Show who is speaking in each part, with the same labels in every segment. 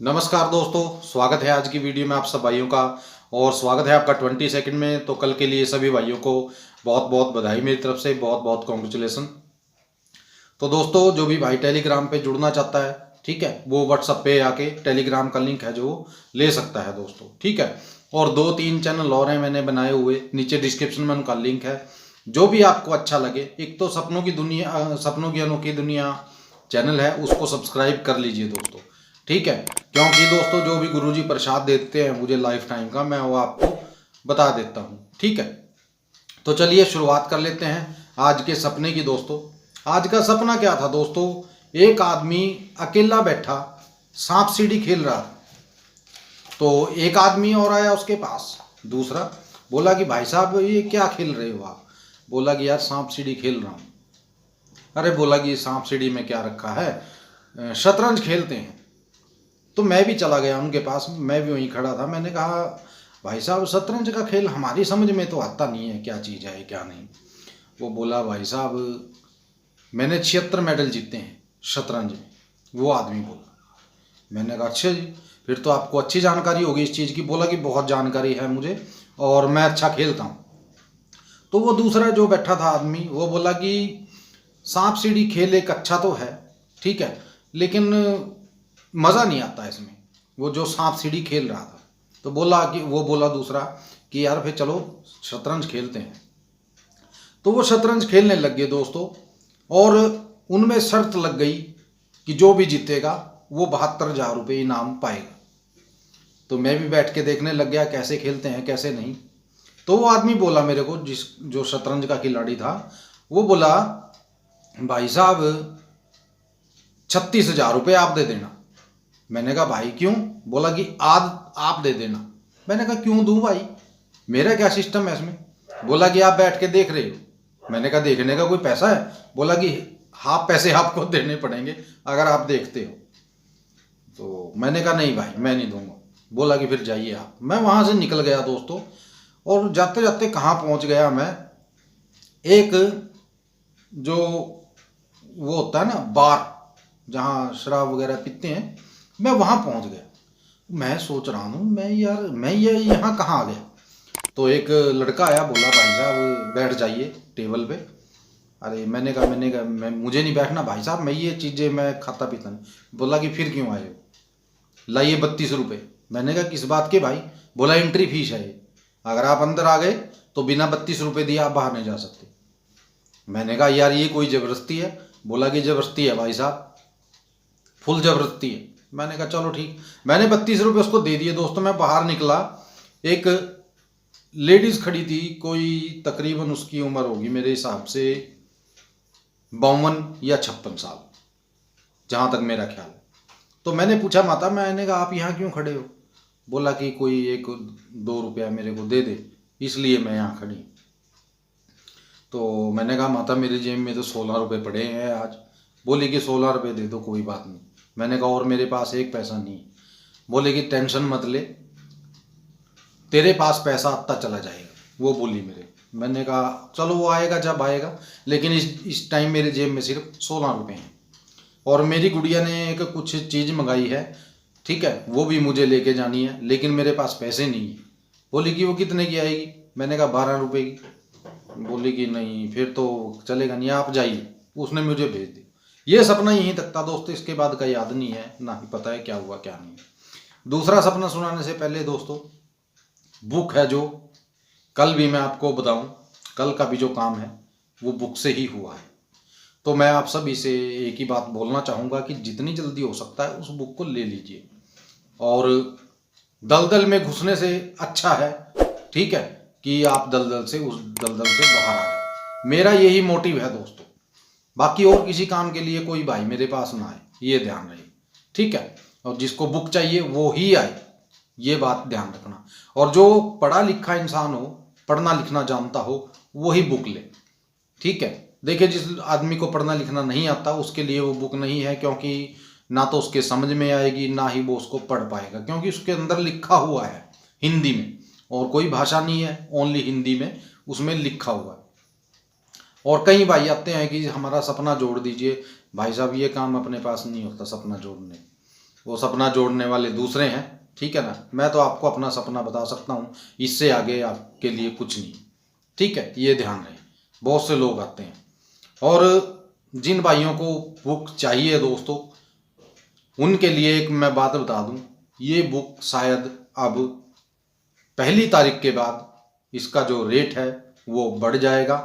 Speaker 1: नमस्कार दोस्तों, स्वागत है आज की वीडियो में आप सब भाइयों का। और स्वागत है आपका 22 में। तो कल के लिए सभी भाइयों को बहुत बहुत बधाई मेरी तरफ से, बहुत बहुत कॉन्ग्रेचुलेसन। तो दोस्तों, जो भी भाई टेलीग्राम पे जुड़ना चाहता है, ठीक है, वो व्हाट्सएप पे आके टेलीग्राम का लिंक है जो ले सकता है दोस्तों, ठीक है। और 2-3 चैनल और हैं मैंने बनाए हुए, नीचे डिस्क्रिप्शन में उनका लिंक है। जो भी आपको अच्छा लगे, एक तो सपनों की दुनिया, सपनों की अनोखी दुनिया चैनल है, उसको सब्सक्राइब कर लीजिए दोस्तों, ठीक है। क्योंकि दोस्तों, जो भी गुरुजी प्रसाद देते हैं मुझे लाइफ टाइम का, मैं वो आपको बता देता हूँ, ठीक है। तो चलिए शुरुआत कर लेते हैं आज के सपने की दोस्तों। आज का सपना क्या था दोस्तों? एक आदमी अकेला बैठा सांप सीढ़ी खेल रहा था। तो एक आदमी और आया उसके पास, दूसरा, बोला कि भाई साहब ये क्या खेल रहे हो आप? बोला कि यार सांप सीढ़ी खेल रहा हूँ। अरे बोला कि सांप सीढ़ी में क्या रखा है, शतरंज खेलते हैं। तो मैं भी चला गया उनके पास, मैं भी वहीं खड़ा था। मैंने कहा भाई साहब शतरंज का खेल हमारी समझ में तो आता नहीं है, क्या चीज़ है क्या नहीं। वो बोला भाई साहब मैंने 76 मेडल जीते हैं शतरंज में। वो आदमी बोला। मैंने कहा अच्छा जी, फिर तो आपको अच्छी जानकारी होगी इस चीज़ की। बोला कि बहुत जानकारी है मुझे और मैं अच्छा खेलता हूँ। तो वो दूसरा जो बैठा था आदमी, वो बोला कि सांप सीढ़ी खेल एक अच्छा तो है, ठीक है, लेकिन मज़ा नहीं आता इसमें। वो जो सांप सीढ़ी खेल रहा था, तो बोला कि, वो बोला दूसरा कि यार फिर चलो शतरंज खेलते हैं। तो वो शतरंज खेलने लग गए दोस्तों। और उनमें शर्त लग गई कि जो भी जीतेगा वो 72,000 रुपये इनाम पाएगा। तो मैं भी बैठ के देखने लग गया कैसे खेलते हैं कैसे नहीं। तो वो आदमी बोला मेरे को, जो शतरंज का खिलाड़ी था, वो बोला भाई साहब 36,000 रुपये आप दे देना। मैंने कहा भाई क्यों? बोला कि आज आप दे देना। मैंने कहा क्यों दूं भाई, मेरा क्या सिस्टम है इसमें? बोला कि आप बैठ के देख रहे हो। मैंने कहा देखने का कोई पैसा है? बोला कि हाफ पैसे आपको देने पड़ेंगे अगर आप देखते हो। तो मैंने कहा नहीं भाई मैं नहीं दूंगा। बोला कि फिर जाइए आप। मैं वहाँ से निकल गया दोस्तों। और जाते जाते कहाँ पहुँच गया मैं, एक जो वो होता है ना बार, जहाँ शराब वगैरह पीते हैं, मैं वहाँ पहुँच गया। मैं सोच रहा हूँ मैं यार मैं ये यहाँ कहाँ आ गया। तो एक लड़का आया, बोला भाई साहब बैठ जाइए टेबल पे। अरे मैंने कहा मैं मुझे नहीं बैठना भाई साहब, मैं ये चीज़ें मैं खाता पीता नहीं। बोला कि फिर क्यों आए हो? लाइए 32 रुपये। मैंने कहा किस बात के भाई? बोला एंट्री फीस है ये, अगर आप अंदर आ गए तो बिना 32 रुपये दिए आप बाहर नहीं जा सकते। मैंने कहा यार ये कोई ज़बरदस्ती है? बोला कि ज़बरदस्ती है भाई साहब, फुल ज़बरदस्ती है। मैंने कहा चलो ठीक। मैंने 32 रुपये उसको दे दिए दोस्तों। मैं बाहर निकला, एक लेडीज़ खड़ी थी, कोई तकरीबन उसकी उम्र होगी मेरे हिसाब से 52 या 56 साल, जहाँ तक मेरा ख्याल है। तो मैंने पूछा माता, मैंने कहा आप यहाँ क्यों खड़े हो? बोला कि कोई 1-2 रुपया मेरे को दे दे, इसलिए मैं यहाँ खड़ी। तो मैंने कहा माता मेरी जेब में तो 16 रुपये पड़े हैं आज। बोली कि 16 रुपये दे दो कोई बात नहीं। मैंने कहा और मेरे पास एक पैसा नहीं। बोले कि टेंशन मत ले, तेरे पास पैसा आता चला जाएगा। वो बोली मेरे। मैंने कहा चलो वो आएगा जब आएगा, लेकिन इस टाइम मेरे जेब में सिर्फ 16 रुपये हैं। और मेरी गुड़िया ने एक कुछ चीज़ मंगाई है, ठीक है, वो भी मुझे लेके जानी है, लेकिन मेरे पास पैसे नहीं है। बोली कि वो कितने की आएगी? मैंने कहा 12 रुपये की। बोली कि नहीं फिर तो चलेगा नहीं, आप जाइए। उसने मुझे भेज दी। ये सपना यहीं तक था दोस्तों, इसके बाद का याद नहीं है, ना ही पता है क्या हुआ क्या नहीं। दूसरा सपना सुनाने से पहले दोस्तों, बुक है जो कल भी मैं आपको बताऊं, कल का भी जो काम है वो बुक से ही हुआ है। तो मैं आप सभी से एक ही बात बोलना चाहूँगा कि जितनी जल्दी हो सकता है उस बुक को ले लीजिए। और दलदल में घुसने से अच्छा है, ठीक है, कि आप दलदल से बाहर आ जाए। मेरा यही मोटिव है दोस्तों। बाकी और किसी काम के लिए कोई भाई मेरे पास ना आए, ये ध्यान रहे, ठीक है। और जिसको बुक चाहिए वो ही आए, ये बात ध्यान रखना। और जो पढ़ा लिखा इंसान हो, पढ़ना लिखना जानता हो, वही बुक ले, ठीक है। देखिए जिस आदमी को पढ़ना लिखना नहीं आता उसके लिए वो बुक नहीं है, क्योंकि ना तो उसके समझ में आएगी ना ही वो उसको पढ़ पाएगा, क्योंकि उसके अंदर लिखा हुआ है हिंदी में, और कोई भाषा नहीं है, ओनली हिंदी में उसमें लिखा हुआ है। और कई भाई आते हैं कि हमारा सपना जोड़ दीजिए। भाई साहब ये काम अपने पास नहीं होता सपना जोड़ने। वो सपना जोड़ने वाले दूसरे हैं, ठीक है ना। मैं तो आपको अपना सपना बता सकता हूँ, इससे आगे आपके लिए कुछ नहीं, ठीक है। ये ध्यान रहे, बहुत से लोग आते हैं। और जिन भाइयों को बुक चाहिए दोस्तों, उनके लिए एक मैं बात बता दूं, ये बुक शायद अब 1 तारीख के बाद इसका जो रेट है वो बढ़ जाएगा।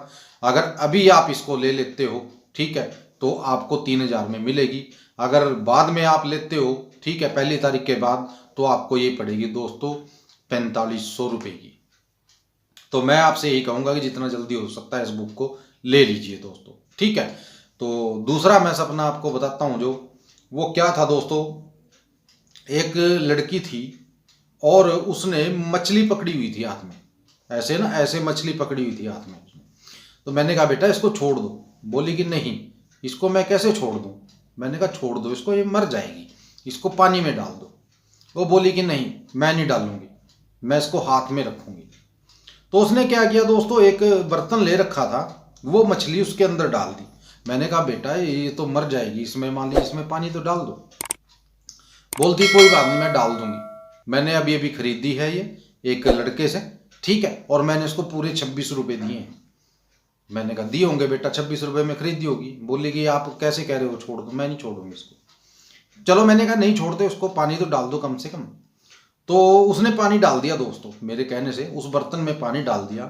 Speaker 1: अगर अभी आप इसको ले लेते हो, ठीक है, तो आपको 3000 में मिलेगी। अगर बाद में आप लेते हो, ठीक है, 1 तारीख के बाद, तो आपको ये पड़ेगी दोस्तों 4500 रुपये की। तो मैं आपसे यही कहूँगा कि जितना जल्दी हो सकता है इस बुक को ले लीजिए दोस्तों, ठीक है। तो दूसरा मैं सपना आपको बताता हूँ, जो वो क्या था दोस्तों। एक लड़की थी और उसने मछली पकड़ी हुई थी हाथ में, ऐसे ना, ऐसे मछली पकड़ी हुई थी हाथ में उसने। तो मैंने कहा बेटा इसको छोड़ दो। बोली कि नहीं, इसको मैं कैसे छोड़ दूँ। मैंने कहा छोड़ दो इसको, ये मर जाएगी, इसको पानी में डाल दो। वो बोली कि नहीं, मैं नहीं डालूंगी, मैं इसको हाथ में रखूंगी। तो उसने क्या किया दोस्तों, एक बर्तन ले रखा था, वो मछली उसके अंदर डाल दी। मैंने कहा बेटा ये तो मर जाएगी, इसमें मान ली इसमें पानी तो डाल दो। बोलती कोई बात नहीं, मैं डाल दूंगी, मैंने अभी अभी खरीदी है ये एक लड़के से, ठीक है, और मैंने इसको पूरे 26 रुपये दिए हैं। मैंने कहा दिए होंगे बेटा, 26 रुपये में खरीदी होगी। बोली कि आप कैसे कह रहे हो छोड़ दो, मैं नहीं छोड़ूंगी इसको। चलो मैंने कहा नहीं छोड़ते, उसको पानी तो डाल दो कम से कम। तो उसने पानी डाल दिया दोस्तों, मेरे कहने से उस बर्तन में पानी डाल दिया।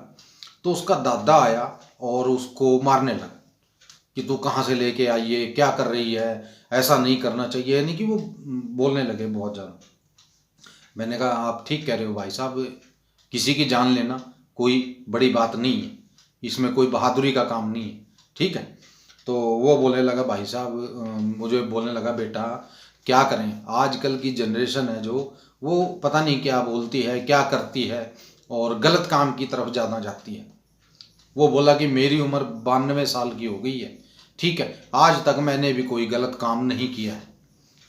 Speaker 1: तो उसका दादा आया और उसको मारने लगा कि तू कहाँ से लेके आई है, क्या कर रही है, ऐसा नहीं करना चाहिए, यानी कि वो बोलने लगे बहुत ज़्यादा। मैंने कहा आप ठीक कह रहे हो भाई साहब, किसी की जान लेना कोई बड़ी बात नहीं है, इसमें कोई बहादुरी का काम नहीं है, ठीक है। तो वो बोलने लगा भाई साहब, मुझे बोलने लगा बेटा क्या करें, आजकल की जनरेशन है जो, वो पता नहीं क्या बोलती है, क्या करती है, और गलत काम की तरफ ज़्यादा जाती है। वो बोला कि मेरी उम्र 92 साल की हो गई है, ठीक है, आज तक मैंने भी कोई गलत काम नहीं किया है,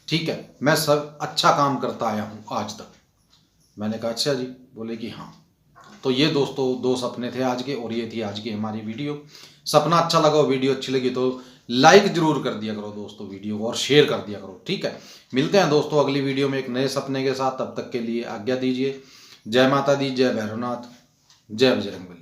Speaker 1: ठीक है, मैं सब अच्छा काम करता आया हूँ आज तक। मैंने कहा अच्छा जी। बोले कि हाँ। तो ये दोस्तों 2 सपने थे आज के, और ये थी आज की हमारी वीडियो। सपना अच्छा लगा, वीडियो अच्छी लगी तो लाइक जरूर कर दिया करो दोस्तों वीडियो को, और शेयर कर दिया करो, ठीक है। मिलते हैं दोस्तों अगली वीडियो में एक नए सपने के साथ, तब तक के लिए आज्ञा दीजिए। जय माता दी, जय भैरवनाथ, जय बजरंगबली।